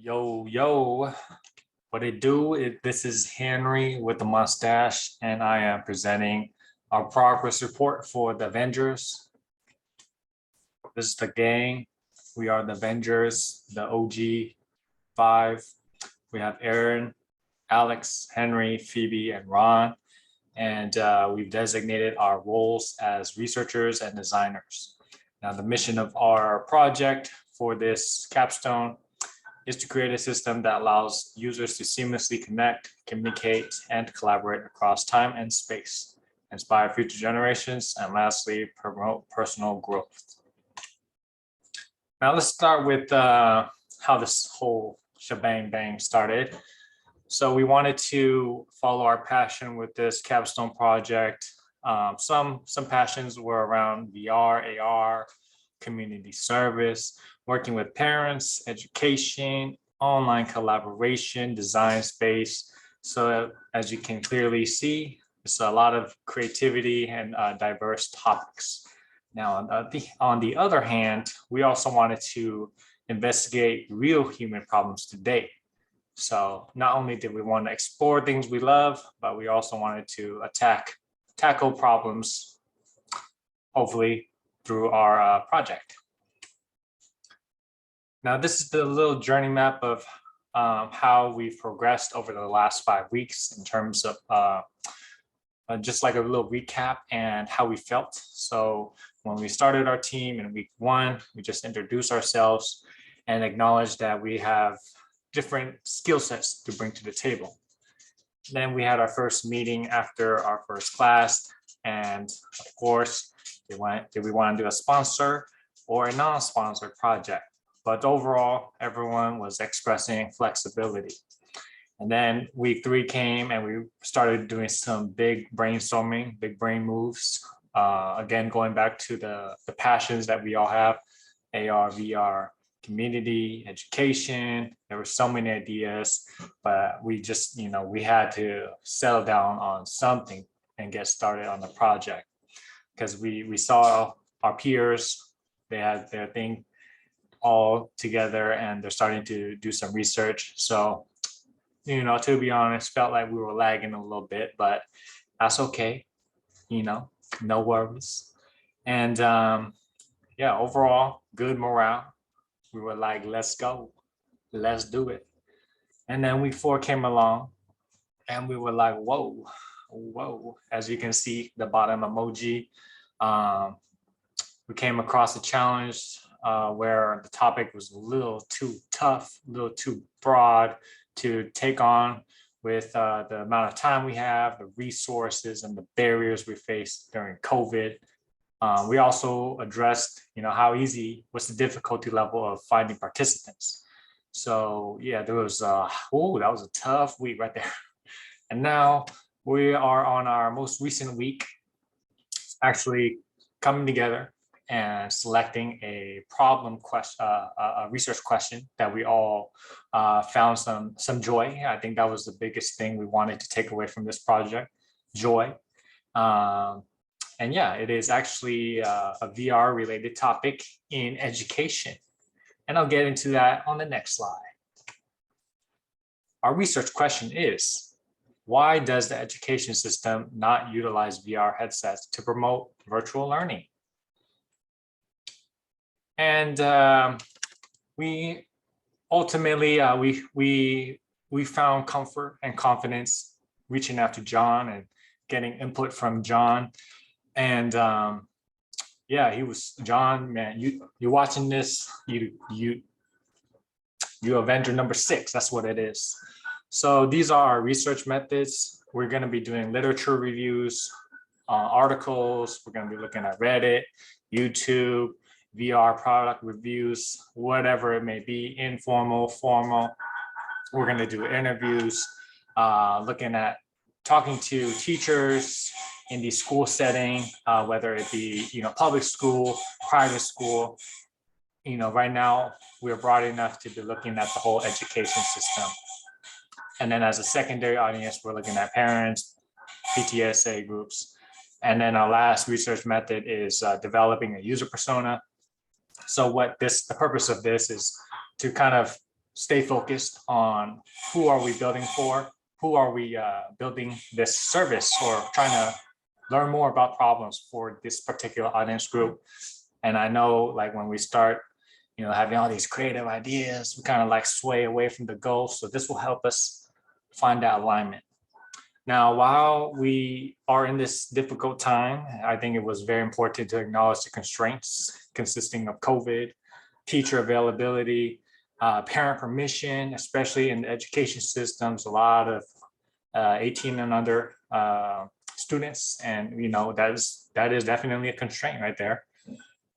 Yo, yo, what it do? This is Henry with the mustache, and I am presenting our progress report for the Avengers. This is the gang. We are the Avengers, the OG 5. We have Aaron, Alex, Henry, Phoebe, and Ron. And we've designated our roles as researchers and designers. Now, the mission of our project for this capstone is to create a system that allows users to seamlessly connect, communicate, and collaborate across time and space, inspire future generations, and lastly, promote personal growth. Now let's start with how this whole shebang bang started. So we wanted to follow our passion with this capstone project. Some passions were around VR, AR, community service, working with parents, education, online collaboration, design space. So as you can clearly see, it's a lot of creativity and diverse topics. Now, on the other hand, we also wanted to investigate real human problems today. So not only did we want to explore things we love, but we also wanted to tackle problems, hopefully through our project. Now, this is the little journey map of how we've progressed over the last 5 weeks in terms of just like a little recap and how we felt. So when we started our team in week 1, we just introduced ourselves and acknowledged that we have different skill sets to bring to the table. Then we had our first meeting after our first class. And of course, did we want to do a sponsor or a non-sponsored project? But overall, everyone was expressing flexibility. And then week 3 came and we started doing some big brainstorming, big brain moves. Again, going back to the passions that we all have, AR, VR, community, education. There were so many ideas, but we just, we had to settle down on something and get started on the project because we saw our peers, they had their thing all together and they're starting to do some research. So, to be honest, felt like we were lagging a little bit, but that's okay. No worries. And yeah, overall, good morale. We were like, let's go, let's do it. And then week 4 came along and we were like, whoa. As you can see, the bottom emoji, we came across a challenge where the topic was a little too tough, a little too broad to take on with the amount of time we have, the resources and the barriers we face during COVID. We also addressed, what's the difficulty level of finding participants. So yeah, there was, that was a tough week right there. And now we are on our most recent week, actually coming together and selecting a problem question, a research question that we all found some joy. I think that was the biggest thing we wanted to take away from this project, joy. And yeah, it is actually a VR related topic in education. And I'll get into that on the next slide. Our research question is, why does the education system not utilize VR headsets to promote virtual learning? And we ultimately, we found comfort and confidence reaching out to John and getting input from John. And yeah, John, man, you're watching this, you Avenger number 6, that's what it is. So these are our research methods. We're gonna be doing literature reviews, articles, we're gonna be looking at Reddit, YouTube, VR product reviews, whatever it may be, informal, formal. We're gonna do interviews, looking at talking to teachers in the school setting, whether it be, public school, private school. Right now we're broad enough to be looking at the whole education system. And then as a secondary audience, we're looking at parents, PTSA groups. And then our last research method is developing a user persona. So the purpose of this is to kind of stay focused on who are we building for, who are we building this service or trying to learn more about problems for this particular audience group. And I know like when we start, having all these creative ideas, we kind of like sway away from the goal. So this will help us find that alignment. Now, while we are in this difficult time, I think it was very important to acknowledge the constraints consisting of COVID, teacher availability, parent permission, especially in the education systems, a lot of 18 and under students. And, that is definitely a constraint right there.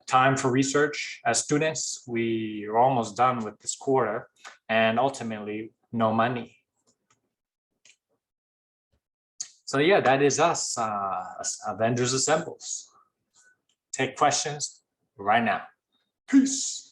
Time for research. As students, we are almost done with this quarter, and ultimately no money. So yeah, that is us, Avengers Assembles. Take questions right now. Peace.